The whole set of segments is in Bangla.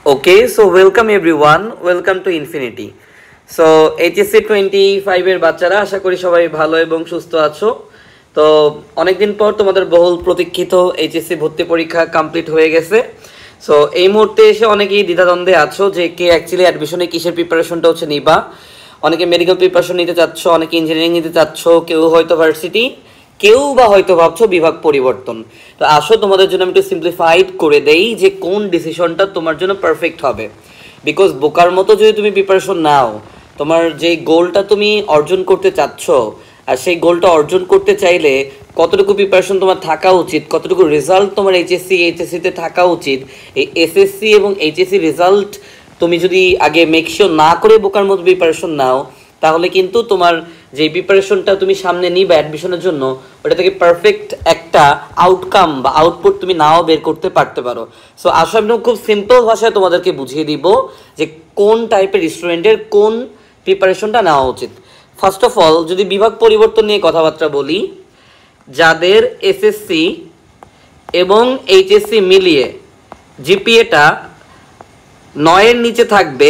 Okay, so welcome everyone. Welcome to Infinity. So HSC 25 এর বাচ্চারা আশা করি সবাই ভালো এবং সুস্থ আছো। তো অনেকদিন পর তোমাদের বহুল প্রতীক্ষিত এইচএসসি ভর্তি পরীক্ষা কমপ্লিট হয়ে গেছে। সো এই মুহূর্তে এসে অনেকেই দ্বিধাদ্বন্দ্বে আছো যে কে অ্যাকচুয়ালি অ্যাডমিশনে কিসের প্রিপারেশনটা হচ্ছে নিবা। অনেকে মেডিকেল প্রিপারেশন নিতে চাচ্ছ, অনেকে ইঞ্জিনিয়ারিং নিতে চাচ্ছ, কেউ হয়তো ভার্সিটি, কেউ বা হয়তো ভাবছো বিভাগ পরিবর্তন। তো আসো তোমাদের জন্য আমি একটু সিম্পলিফাইড করে দেই যে কোন ডিসিশনটা তোমার জন্য পারফেক্ট হবে। বিকজ বোকার মতো যদি তুমি প্রিপারেশন নাও, তোমার যে গোলটা তুমি অর্জন করতে চাচ্ছ, আর সেই গোলটা অর্জন করতে চাইলে কতটুকু প্রিপারেশন তোমার থাকা উচিত, কতটুকু রেজাল্ট তোমার এইচএসসিতে থাকা উচিত, এই এসএসসি এবং এইচএসসি রেজাল্ট তুমি যদি আগে মেকশিওর না করে বোকার মতো প্রিপারেশন নাও, তাহলে কিন্তু তোমার যে প্রিপারেশনটা তুমি সামনে নিবা অ্যাডমিশনের জন্য, ওটা থেকে পারফেক্ট একটা আউটকাম বা আউটপুট তুমি নাও বের করতে পারতে পারো। সো আসলে আমি খুব সিম্পল ভাষায় তোমাদেরকে বুঝিয়ে দিব যে কোন টাইপের স্টুডেন্টের কোন প্রিপারেশনটা নেওয়া উচিত। ফার্স্ট অফ অল যদি বিভাগ পরিবর্তন নিয়ে কথাবার্তা বলি, যাদের এসএসসি এবং এইচএসসি মিলিয়ে জিপিএটা 9-এর নিচে থাকবে,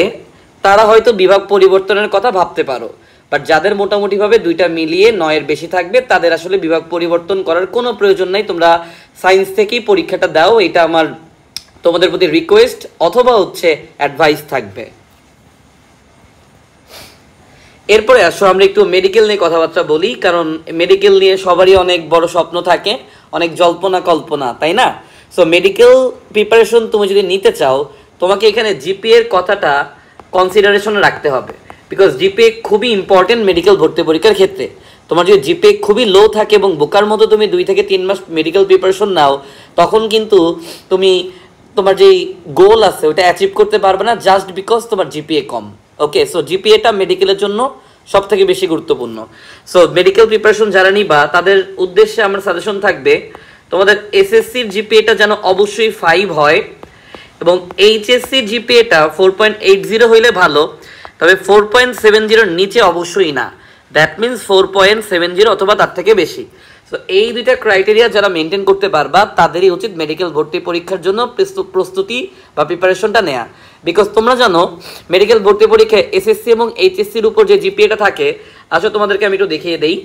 তারা হয়তো বিভাগ পরিবর্তনের কথা ভাবতে পারো। বাট যাদের মোটামুটিভাবে দুইটা মিলিয়ে 9-এর বেশি থাকবে, তাদের আসলে বিভাগ পরিবর্তন করার কোনো প্রয়োজন নাই। তোমরা সায়েন্স থেকেই পরীক্ষাটা দাও, এটা আমার তোমাদের প্রতি রিকোয়েস্ট অথবা হচ্ছে অ্যাডভাইস থাকবে। এরপরে আসো আমরা একটু মেডিকেল নিয়ে কথাবার্তা বলি, কারণ মেডিকেল নিয়ে সবারই অনেক বড় স্বপ্ন থাকে, অনেক জল্পনা কল্পনা, তাই না? সো মেডিকেল প্রিপারেশন তুমি যদি নিতে চাও, তোমাকে এখানে জিপিএর কথাটা কনসিডারেশনে রাখতে হবে। বিকজ জিপিএ খুবই ইম্পর্টেন্ট মেডিকেল ভর্তি পরীক্ষার ক্ষেত্রে। তোমার যদি জিপিএ খুবই লো থাকে এবং বোকার মতো তুমি 2 থেকে 3 মাস মেডিকেল প্রিপারেশন নাও, তখন কিন্তু তুমি তোমার যেই গোল আছে ওটা অ্যাচিভ করতে পারবে না, জাস্ট বিকজ তোমার জিপিএ কম। ওকে, সো জিপিএটা মেডিকেলের জন্য সব থেকে বেশি গুরুত্বপূর্ণ। সো মেডিকেল প্রিপারেশন যারা নিবা, তাদের উদ্দেশ্যে আমার সাজেশন থাকবে তোমাদের এসএসসির জিপিএটা যেন অবশ্যই 5 হয় এবং এইচএসসির জিপিএটা 4.80 হইলে ভালো, তবে 4.70 নিচে অবশ্যই না। দ্যাট মিনস 4.70 অথবা তার থেকে বেশি। সো এই দুইটা ক্রাইটেরিয়া যারা মেনটেন করতে পারবা, তাদেরই উচিত মেডিকেল ভর্তি পরীক্ষার জন্য প্রস্তুতি বা প্রিপারেশনটা নেওয়া। বিকজ তোমরা জানো মেডিকেল ভর্তি পরীক্ষায় এসএসসি এবং এইচএসসির উপর যে জিপিএটা থাকে, আসলে তোমাদেরকে আমি একটু দেখিয়ে দেই।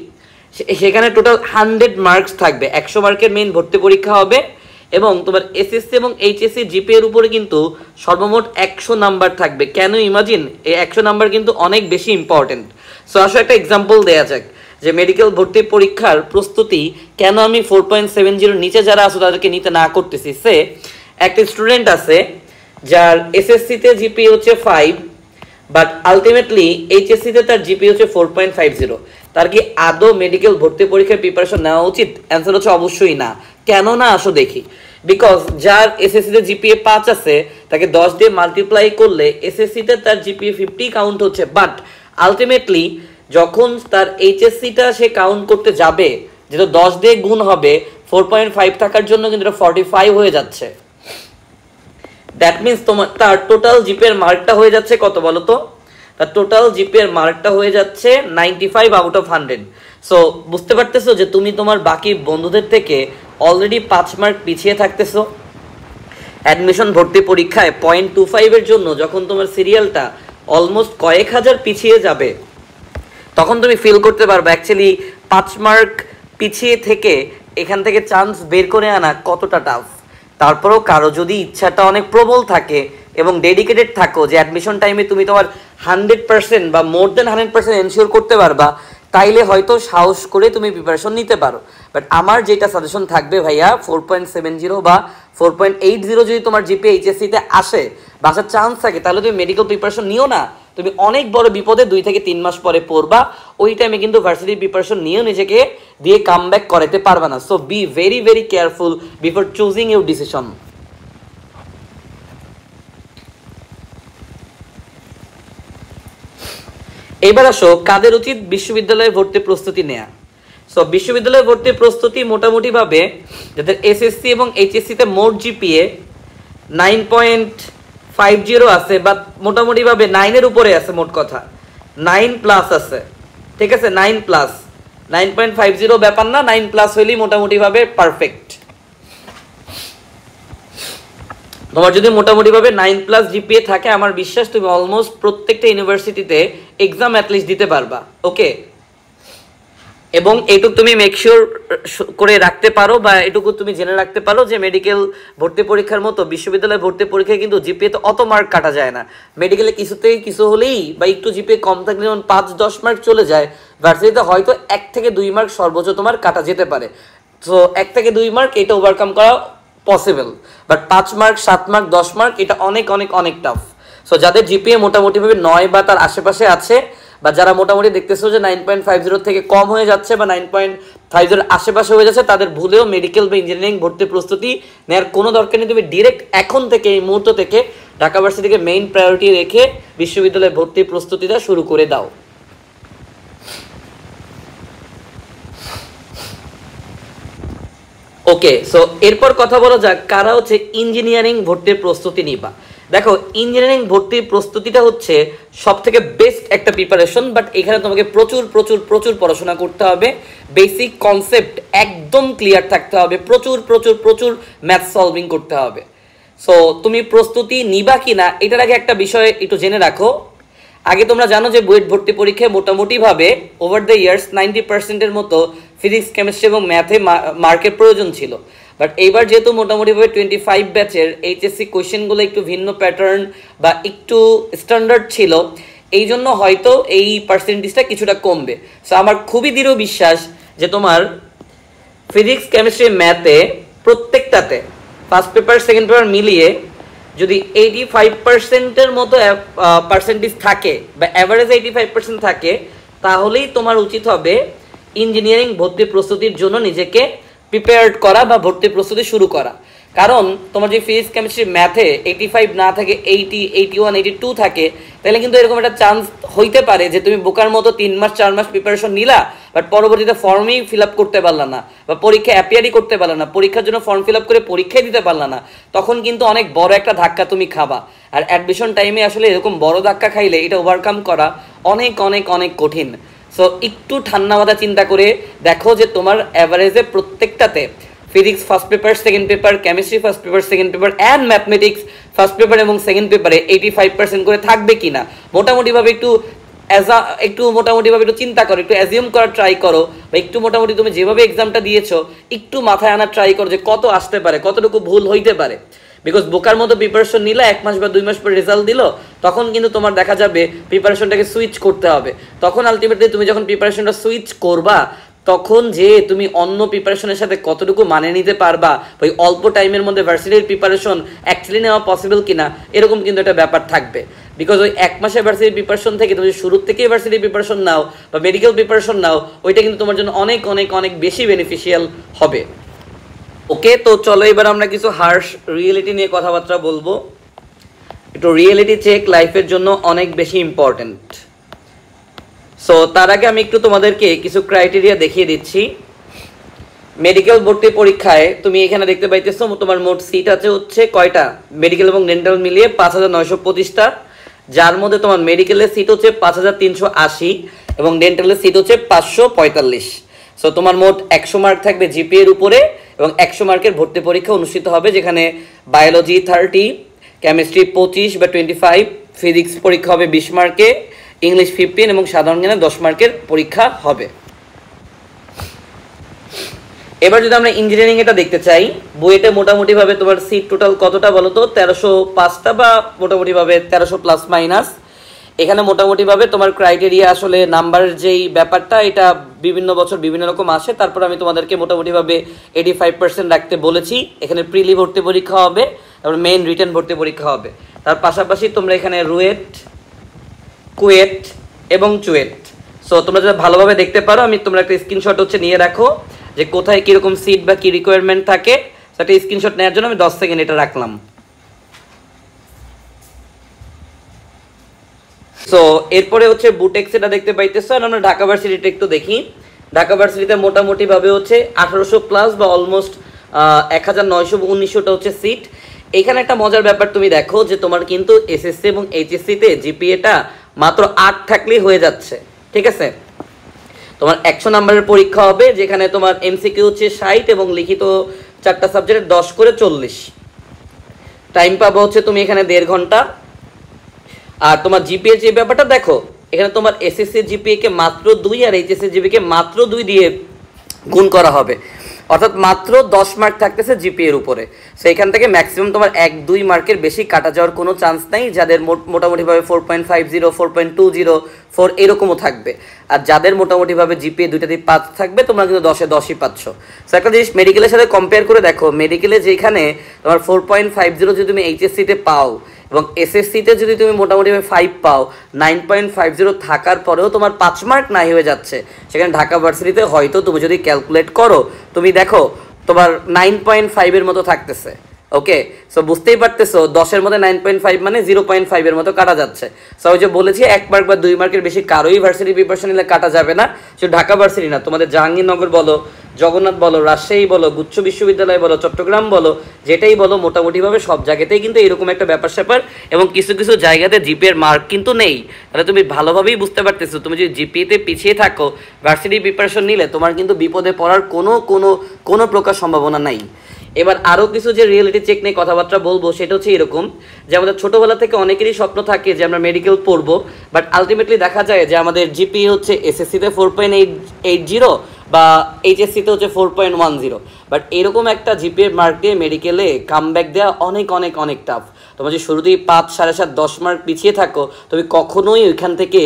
সেখানে টোটাল 100 মার্কস থাকবে, 100 মার্কের মেইন ভর্তি পরীক্ষা হবে এবং তোমার এসএসসি এবং এইচএসসি জিপিএর উপরে কিন্তু সর্বমোট 100 নাম্বার থাকবে। কেন ইমাজিন, এই 100 নাম্বার কিন্তু অনেক বেশি ইম্পর্টেন্ট। সো আসলে একটা এক্সাম্পল দেওয়া যাক যে মেডিকেল ভর্তি পরীক্ষার প্রস্তুতি কেন আমি 4.70 নিচে যারা আছো তাদেরকে নিতে না করতেছি। সে একটা স্টুডেন্ট আছে যার এসএসসিতে জিপি হচ্ছে 5, বাট আলটিমেটলি এইচএসসিতে তার জিপি হচ্ছে 4.50। তার কি আদৌ মেডিকেল ভর্তি পরীক্ষার প্রিপারেশন নেওয়া উচিত? অ্যান্সার হচ্ছে অবশ্যই না। কেন না, আসো দেখি। বিকজ যার এসএসসিতে জিপিএ 5 আছে, তাকে 10 দিয়ে মাল্টিপ্লাই করলে এসএসসিতে তার জিপিএ 50 কাউন্ট হচ্ছে, বাট আলটিমেটলি যখন তার এইচএসসিটা সে কাউন্ট করতে যাবে, যেটা 10 দিয়ে গুণ হবে, 4.5 থাকার জন্য কিন্তু এটা 45 হয়ে যাচ্ছে। দ্যাট মিনস তোমার তার টোটাল জিপিএর মার্কটা হয়ে যাচ্ছে কত বলো তো? তার টোটাল জিপিএর মার্কটা হয়ে যাচ্ছে 95 আউট অফ 100। সো বুঝতে পারতেছো যে তুমি তোমার বাকি বন্ধুদের থেকে অলরেডি 5 মার্ক পিছিয়ে থাকতেছো। অ্যাডমিশন ভর্তি পরীক্ষায় 0.25 জন্য যখন তোমার সিরিয়ালটা অলমোস্ট কয়েক হাজার পিছিয়ে যাবে, তখন তুমি ফিল করতে পারবে অ্যাকচুয়ালি 5 মার্ক পিছিয়ে থেকে এখান থেকে চান্স বের করে আনা কতটা টাফ। তারপরেও কারো যদি ইচ্ছাটা অনেক প্রবল থাকে এবং ডেডিকেটেড থাকো যে অ্যাডমিশন টাইমে তুমি তোমার 100% বা মোর দেন 100% এনশিওর করতে পারবা, তাইলে হয়তো সাহস করে তুমি প্রিপারেশন নিতে পারো। বাট আমার যেটা সাজেশন থাকবে ভাইয়া, 4.70 বা 4.80 যদি তোমার জিপি এইচএসসিতে আসে বা আসার চান্স থাকে, তাহলে তুমি মেডিকেল প্রিপারেশন নিও না। তুমি অনেক বড় বিপদে 2 থেকে 3 মাস পরে পড়বা। ওই টাইমে কিন্তু ভার্সিটি প্রিপারেশন নিয়েও নিজেকে দিয়ে কাম ব্যাক করাতে পারবে না। So be very very careful before choosing your decision. এবার আসো কাদের উচিত বিশ্ববিদ্যালয়ে ভর্তি প্রস্তুতি নেয়া। সো বিশ্ববিদ্যালয়ে ভর্তি প্রস্তুতি মোটামুটি ভাবে যাদের এসএসসি এবং এইচএসসিতে মোট জিপিএ 9.50 আছে, বা মোটামুটি ভাবে 9-এর উপরে আছে, মোট কথা 9+ আছে, ঠিক আছে? 9+, 9.50 ব্যাপার না, 9+ হইলেই মোটামুটি ভাবে পারফেক্ট। তোমার যদি মোটামুটিভাবে 9+ জিপিএ থাকে, আমার বিশ্বাস তুমি অলমোস্ট প্রত্যেকটা ইউনিভার্সিটিতে এক্সাম অ্যাটলিস্ট দিতে পারবা। ওকে, এবং এটুকু তুমি মেকশিওর করে রাখতে পারো বা এটুকু তুমি জেনে রাখতে পারো যে মেডিকেল ভর্তি পরীক্ষার মতো বিশ্ববিদ্যালয় ভর্তি পরীক্ষায় কিন্তু জিপিএ তো অত মার্ক কাটা যায় না। মেডিকেলে কিছুতেই কিছু হলেই বা একটু জিপিএ কম থাকলে যেমন 5-10 মার্ক চলে যায়, ভার্সিটিতে হয়তো 1 থেকে 2 মার্ক সর্বোচ্চ তোমার কাটা যেতে পারে। সো 1 থেকে 2 মার্ক এটা ওভারকাম করা possible, but 5 mark, 7 mark, 10 mark এটা অনেক অনেক অনেক টাফ। সো যাদের জিপিএ মোটামুটিভাবে 9 বা তার আশেপাশে আছে, বা যারা মোটামুটি দেখতেছো যে 9.50 থেকে কম হয়ে যাচ্ছে বা 9.50 আশেপাশে হয়ে যাচ্ছে, তাদের ভুলেও মেডিকেল বা ইঞ্জিনিয়ারিং ভর্তি প্রস্তুতি নেওয়ার কোনো দরকার নেই। তুমি ডিরেক্ট এখন থেকে, এই মুহূর্ত থেকে ঢাকা ভার্সিটিকে মেইন প্রায়োরিটি রেখে বিশ্ববিদ্যালয়ে ভর্তি প্রস্তুতিটা শুরু করে দাও। ওকে, সো এরপর কথা বলা যাক কারা হচ্ছে ইঞ্জিনিয়ারিং ভর্তির প্রস্তুতি নিবা। দেখো, ইঞ্জিনিয়ারিং ভর্তির প্রস্তুতিটা হচ্ছে সব থেকে বেস্ট একটা প্রিপারেশন, বাট এখানে তোমাকে প্রচুর প্রচুর প্রচুর পড়াশোনা করতে হবে। বেসিক কনসেপ্ট একদম ক্লিয়ার থাকতে হবে, প্রচুর প্রচুর প্রচুর ম্যাথ সলভিং করতে হবে। সো তুমি প্রস্তুতি নিবা কি না এটার আগে একটা বিষয় একটু জেনে রাখো। আগে তোমরা জানো যে বুয়েট ভর্তি পরীক্ষায় মোটামুটিভাবে ওভার দ্য ইয়ার্স 90%-এর মতো ফিজিক্স, কেমিস্ট্রি এবং ম্যাথে মার্কের প্রয়োজন ছিল। বাট এইবার যেহেতু মোটামুটিভাবে 25 ব্যাচের এইচএসসি কোয়েশ্চেনগুলো একটু ভিন্ন প্যাটার্ন বা একটু স্ট্যান্ডার্ড ছিল, এই জন্য হয়তো এই পার্সেন্টেজটা কিছুটা কমবে। সো আমার খুবই দৃঢ় বিশ্বাস যে তোমার ফিজিক্স, কেমিস্ট্রি, ম্যাথে প্রত্যেকটাতে ফার্স্ট পেপার সেকেন্ড পেপার মিলিয়ে যদি 85%-এর মতো পার্সেন্টেজ থাকে বা অ্যাভারেজ 85% থাকে, তাহলেই তোমার উচিত হবে ইঞ্জিনিয়ারিং ভর্তি প্রস্তুতির জন্য নিজেকে প্রিপেয়ার্ড করা বা ভর্তি প্রস্তুতি শুরু করা। কারণ তোমার যে ফিজিক্স, কেমিস্ট্রি, ম্যাথে 85 না থাকে, 80, 81, 82 থাকে, তাহলে কিন্তু এরকম একটা চান্স হইতে পারে যে তুমি বোকার মতো 3 মাস 4 মাস প্রিপারেশন নিলা, বাট পরবর্তীতে ফর্মই ফিল আপ করতে পারলা না বা পরীক্ষা অ্যাপিয়ারই করতে পারলা না, পরীক্ষার জন্য ফর্ম ফিল আপ করে পরীক্ষাই দিতে পারলা না। তখন কিন্তু অনেক বড় একটা ধাক্কা তুমি খাবা। আর অ্যাডমিশন টাইমে আসলে এরকম বড় ধাক্কা খাইলে এটা ওভারকাম করা অনেক অনেক অনেক কঠিন। সো একটু ঠান্ডা মাথা চিন্তা করে দেখো যে তোমার অ্যাভারেজে প্রত্যেকটাতে physics first paper second paper, chemistry first paper second paper and mathematics first paper এবং সেকেন্ড পেপারে 85% করে থাকবে কিনা মোটামুটিভাবে একটু মোটামুটিভাবে একটু চিন্তা করো, একটু অ্যাজিউম করার ট্রাই করো, বা একটু মোটামুটি তুমি যেভাবে এক্সামটা দিয়েছো একটু মাথায় আনার ট্রাই করো যে কত আসতে পারে, কতটুকু ভুল হইতে পারে। বিকজ বোকার মতো প্রিপারেশন নিলে 1 মাস বা 2 মাস পর রেজাল্ট দিল, তখন কিন্তু তোমার দেখা যাবে প্রিপারেশনটাকে সুইচ করতে হবে। তখন আলটিমেটলি তুমি যখন প্রিপারেশনটা সুইচ করবা, তখন যে তুমি অন্য প্রিপারেশনের সাথে কতটুকু মানিয়ে নিতে পারবা, ওই অল্প টাইমের মধ্যে ভার্সিটির প্রিপারেশন অ্যাকচুয়ালি নেওয়া পসিবল কিনা, এরকম কিন্তু একটা ব্যাপার থাকবে। বিকজ ওই 1 মাসের ভার্সিটির প্রিপারেশন থেকে তুমি শুরুর থেকেই ভার্সিটির প্রিপারেশন নাও বা মেডিকেল প্রিপারেশন নাও, ওইটা কিন্তু তোমার জন্য অনেক অনেক অনেক বেশি বেনিফিশিয়াল হবে। ওকে, তো চলো এবার আমরা কিছু হার্শ রিয়েলিটি নিয়ে কথাবার্তা বলবো। একটু রিয়েলিটি চেক লাইফের জন্য অনেক বেশি ইম্পর্টেন্ট। সো তার আগে আমি একটু তোমাদেরকে কিছু ক্রাইটেরিয়া দেখিয়ে দিচ্ছি। মেডিকেল ভর্তি পরীক্ষায় তুমি এখানে দেখতে পাইতেছো তোমার মোট সিট আছে হচ্ছে কয়টা, মেডিকেল এবং ডেন্টাল মিলিয়ে 5925টা, যার মধ্যে তোমার মেডিকেলের সিট হচ্ছে 5380 এবং ডেন্টালের সিট হচ্ছে 545। সো তোমার মোট 100 মার্ক থাকবে জিপিএর উপরে এবং 100 মার্কের ভর্তি পরীক্ষা অনুষ্ঠিত হবে, যেখানে বায়োলজি 30, কেমিস্ট্রি 25 বা 25, ফিজিক্স পরীক্ষা হবে 20 মার্কে, ইংলিশ 15 এবং সাধারণ জ্ঞানে 10 মার্কের পরীক্ষা হবে। এবার যদি আমরা ইঞ্জিনিয়ারিং এটা দেখতে চাই, বুয়েটে মোটামুটিভাবে তোমার সিট টোটাল কতটা বলো তো, 1305টা বা মোটামুটিভাবে 1300 প্লাস মাইনাস। এখানে মোটামুটিভাবে তোমার ক্রাইটেরিয়া আসলে নাম্বার যেই ব্যাপারটা এটা বিভিন্ন বছর বিভিন্ন রকম আসে, তারপর আমি তোমাদেরকে মোটামুটিভাবে 85% রাখতে বলেছি। এখানে প্রিলি ভর্তি পরীক্ষা হবে, তারপর মেইন রিটেন ভর্তি পরীক্ষা হবে। তার পাশাপাশি তোমরা এখানে রুয়েট, কুয়েট এবং চুয়েট, সো তোমরা যদি ভালোভাবে দেখতে পারো, আমি তোমরা একটা স্ক্রিনশট হচ্ছে নিয়ে রাখো যে কোথায় কীরকম সিট বা কী রিকোয়ারমেন্ট থাকে, সেটা স্ক্রিনশট নেওয়ার জন্য আমি 10 সেকেন্ড এটা রাখলাম। সো এরপরে হচ্ছে বুটেক্স এটা দেখতে পাইতেছো। আর আমরা ঢাকা ভার্সিটিটা একটু দেখি। ঢাকা ভার্সিটিতে মোটামুটিভাবে হচ্ছে 1800 প্লাস বা অলমোস্ট 1900-1900টা হচ্ছে সিট। এখানে একটা মজার ব্যাপার তুমি দেখো যে তোমার কিন্তু এসএসসি এবং এইচএসসিতে জিপিএটা মাত্র 8 থাকলেই হয়ে যাচ্ছে, ঠিক আছে। তোমার 100 নম্বরের পরীক্ষা হবে, যেখানে তোমার এমসিকিউ হচ্ছে 60 এবং লিখিত 4টা সাবজেক্টের 10 করে 40। টাইম পাবো হচ্ছে তুমি এখানে 1.5 ঘন্টা। আর তোমার জিপিএ যে ব্যাপারটা দেখো, এখানে তোমার এসএসসি জিপিএ কে মাত্র 2 আর এইচএসসি জিপিএ কে মাত্র 2 দিয়ে গুণ করা হবে, অর্থাৎ মাত্র 10 মার্ক থাকতেছে জিপিএ এর উপরে। সেইখান থেকে ম্যাক্সিমাম তোমার 1-2 মার্কের বেশি কাটা যাওয়ার কোনো চান্স নাই, যাদের মোটামুটিভাবে 4.50 4.20 4 এরকমও থাকবে। আর যাদের মোটামুটিভাবে জিপিএ 2-5 থাকবে, তোমরা কিন্তু 10-এ 10ই পাচ্ছ। সো একটা জিনিস মেডিকেলের সাথে কম্পেয়ার করে দেখো, মেডিকেলে যেখানে তোমার 4.50 যদি তুমি এইচএসসিতে পাও এবং এসএসসিতে যদি তুমি মোটামুটি 5 পাও, 9.50 থাকার পরেও তোমার 5 মার্ক নাই হয়ে যাচ্ছে, সেখানে ঢাকা ভার্সিটিতে হয়তো তুমি যদি ক্যালকুলেট করো, তুমি দেখো তোমার 9.5 এর মতো থাকতেছে। ওকে, সো বুঝতেই পারতেছো 10-এর মধ্যে 9.5 মানে 0.5 এর মতো কাটা যাচ্ছে। সো ওই যে বলেছি 1 মার্ক বা 2 মার্কের বেশি কারোই ভার্সিটি প্রিপারেশন নিলে কাটা যাবে না। শুধু ঢাকা ভার্সিটি না, তোমাদের জাহাঙ্গীরনগর বলো, জগন্নাথ বলো, রাজশাহী বলো, গুচ্ছ বিশ্ববিদ্যালয় বলো, চট্টগ্রাম বলো, যেটাই বলো মোটামুটিভাবে সব জায়গাতেই কিন্তু এরকম একটা ব্যাপার স্যাপার। এবং কিছু কিছু জায়গাতে জিপিএর মার্ক কিন্তু নেই, তাহলে তুমি ভালোভাবেই বুঝতে পারতেছো তুমি যদি জিপিএতে পিছিয়ে থাকো ভার্সিটি প্রিপারেশন নিলে তোমার কিন্তু বিপদে পড়ার কোনো প্রকার সম্ভাবনা নাই। এবার আরও কিছু যে রিয়েলিটি চেক নিয়ে কথাবার্তা বলবো, সেটা হচ্ছে এরকম যে আমাদের ছোটোবেলা থেকে অনেকেরই স্বপ্ন থাকে যে আমরা মেডিকেল পড়বো, বাট আলটিমেটলি দেখা যায় যে আমাদের জিপিএ হচ্ছে এসএসসিতে 4.80 বা এইচএসসিতে হচ্ছে 4.10, বাট এরকম একটা জিপিএ মার্ক দিয়ে মেডিকেলে কামব্যাক দেওয়া অনেক অনেক অনেক টাফ। তোমার যে শুরুতেই 5, 7.5, 10 মার্ক পিছিয়ে থাকো, তুমি কখনোই ওইখান থেকে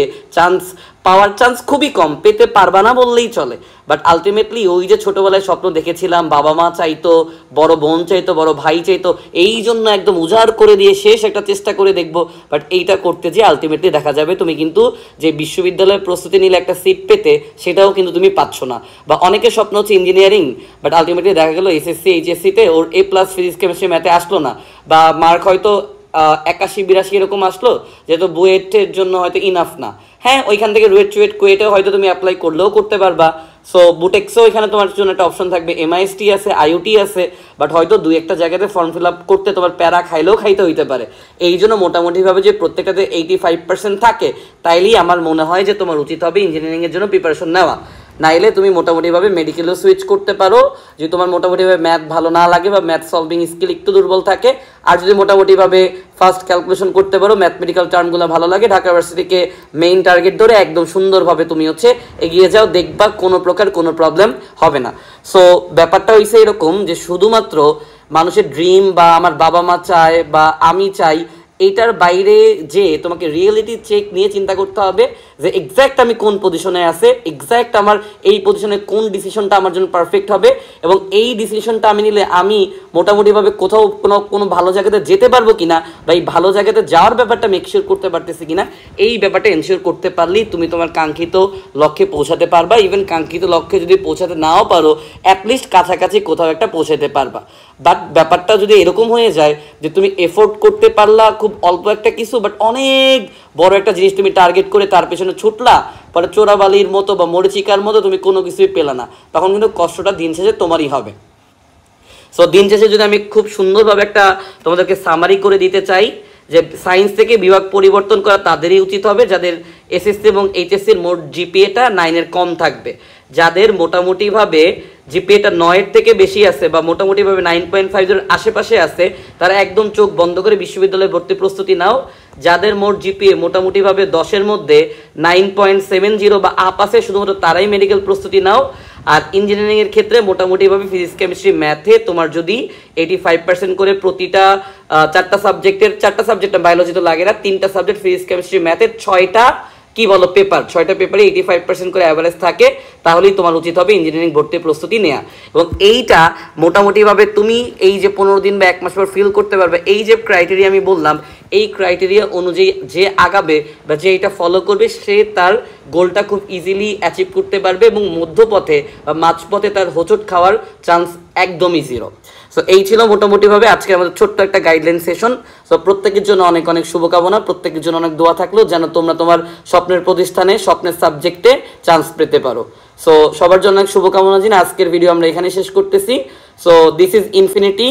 পাওয়ার চান্স খুবই কম, পেতে পারবা না বললেই চলে। বাট আলটিমেটলি ওই যে ছোটোবেলায় স্বপ্ন দেখেছিলাম, বাবা মা চাইতো, বড় বোন চাইতো, বড় ভাই চাইতো, এই জন্য একদম উজাড় করে দিয়ে শেষ একটা চেষ্টা করে দেখবো, বাট এইটা করতে যে আলটিমেটলি দেখা যাবে তুমি কিন্তু যে বিশ্ববিদ্যালয়ের প্রস্তুতি নিলে একটা সিট পেতে, সেটাও কিন্তু তুমি পাচ্ছ না। বা অনেকের স্বপ্ন হচ্ছে ইঞ্জিনিয়ারিং, বাট আলটিমেটলি দেখা গেলো এসএসসি এইচএসসিতে ওর A+ ফিজিক্স কেমিস্ট্রি ম্যাথে আসলো না, বা মার্ক হয়তো 81-82 এরকম আসলো, যেহেতু বুয়েটের জন্য হয়তো ইনাফ না। হ্যাঁ, ওইখান থেকে রুয়েট চুয়েট কুয়েটে হয়তো তুমি অ্যাপ্লাই করলেও করতে পারবা। সো বুটেক্সও এখানে তোমার জন্য একটা অপশন থাকবে, MIST আছে, IUT আছে, বাট হয়তো 2-1টা জায়গাতে ফর্ম ফিল আপ করতে তোমার প্যারা খাইতে হইতে পারে। এই জন্য মোটামুটিভাবে যে প্রত্যেকটাতে 85% থাকে, তাইলেই আমার মনে হয় যে তোমার উচিত হবে ইঞ্জিনিয়ারিংয়ের জন্য প্রিপারেশন নেওয়া। নাইলে তুমি মোটামুটিভাবে মেডিকেলেও সুইচ করতে পারো, যদি তোমার মোটামুটিভাবে ম্যাথ ভালো না লাগে বা ম্যাথ সলভিং স্কিল একটু দুর্বল থাকে। আর যদি মোটামুটিভাবে ফার্স্ট ক্যালকুলেশন করতে পারো, ম্যাথমেটিক্যাল টার্মগুলো ভালো লাগে, ঢাকা ইউনিভার্সিটিকে মেইন টার্গেট ধরে একদম সুন্দরভাবে তুমি হচ্ছে এগিয়ে যাও, দেখবা কোনো প্রকার কোনো প্রবলেম হবে না। সো ব্যাপারটা হইছে এরকম যে শুধুমাত্র মানুষের ড্রিম বা আমার বাবা মা চায় বা আমি চাই, এইটার বাইরে যে তোমাকে রিয়েলিটি চেক নিয়ে চিন্তা করতে হবে যে এক্স্যাক্ট আমি কোন পজিশনে আছে, এক্স্যাক্ট আমার এই পজিশনে কোন ডিসিশনটা আমার জন্য পারফেক্ট হবে, এবং এই ডিসিশনটা আমি নিলে আমি মোটামুটিভাবে কোথাও কোনো ভালো জায়গাতে যেতে পারবো কিনা, বা এই ভালো জায়গাতে যাওয়ার ব্যাপারটা মেকশিওর করতে পারতেছি কিনা, এই ব্যাপারটা এনশিওর করতে পারলেই তুমি তোমার কাঙ্ক্ষিত লক্ষ্যে পৌঁছাতে পারবা। ইভেন কাঙ্ক্ষিত লক্ষ্যে যদি পৌঁছাতে নাও পারো, অ্যাটলিস্ট কাছাকাছি কোথাও একটা পৌঁছাতে পারবা। বাট ব্যাপারটা যদি এরকম হয়ে যায় যে তুমি এফোর্ড করতে পারলা খুব অল্প একটা কিছু, বাট অনেক বড় একটা জিনিস তুমি টার্গেট করে তার পেছনে ছুটলা, পরে চোরাবালির মতো বা মরিচিকার মতো তুমি কোনো কিছুই পেলা না, তখন কিন্তু কষ্টটা দিন শেষে তোমারই হবে। সো দিন শেষে যদি আমি খুব সুন্দরভাবে একটা তোমাদেরকে সামারি করে দিতে চাই, যে সায়েন্স থেকে বিভাগ পরিবর্তন করা তাদেরই উচিত হবে যাদের এসএসসি এবং এইচএসসির মোট জিপিএটা 9-এর কম থাকবে। যাদের মোটামুটিভাবে জিপিএটা 9-এর থেকে বেশি আছে বা মোটামুটিভাবে 9.50 আশেপাশে আছে, তারা একদম চোখ বন্ধ করে বিশ্ববিদ্যালয়ে ভর্তি প্রস্তুতি নাও। যাদের মোট জিপিএ মোটামুটিভাবে 10-এর মধ্যে 9.70 বা আপ আছে, শুধুমাত্র তারাই মেডিকেল প্রস্তুতি নাও। আর ইঞ্জিনিয়ারিংয়ের ক্ষেত্রে মোটামুটিভাবে ফিজিক্স কেমিস্ট্রি ম্যাথে তোমার যদি 85% করে প্রতিটা 4টা সাবজেক্ট বায়োলজি তো লাগে না, 3টা সাবজেক্ট ফিজিক্স কেমিস্ট্রি ম্যাথের 6টা পেপার 6টা পেপারে 85% করে অ্যাভারেজ থাকে, তাহলেই তোমার উচিত হবে ইঞ্জিনিয়ারিং ভর্তি প্রস্তুতি নেওয়া। এবং এইটা মোটামুটিভাবে তুমি এই যে 15 দিন বা 1 মাস পর ফিল করতে পারবে। এই যে ক্রাইটেরিয়া আমি বললাম, এই ক্রাইটেরিয়া অনুযায়ী যে আগাবে বা যে এটা ফলো করবে, সে তার গোলটা খুব ইজিলি অ্যাচিভ করতে পারবে এবং মধ্যপথে বা মাঝপথে তার হোঁচট খাওয়ার চান্স একদমই 0। সো এই ছিল মোটামুটিভাবে আজকে আমাদের ছোট্ট একটা গাইডলাইন সেশন। সো প্রত্যেকের জন্য অনেক অনেক শুভকামনা, প্রত্যেকের জন্য অনেক দোয়া থাকলো যেন তোমরা তোমার স্বপ্নের প্রতিষ্ঠানে স্বপ্নের সাবজেক্টে চান্স পেতে পারো। সো সবার জন্য অনেক শুভকামনা জানিয়ে আজকের ভিডিও আমরা এখানে শেষ করতেছি। So this is infinity.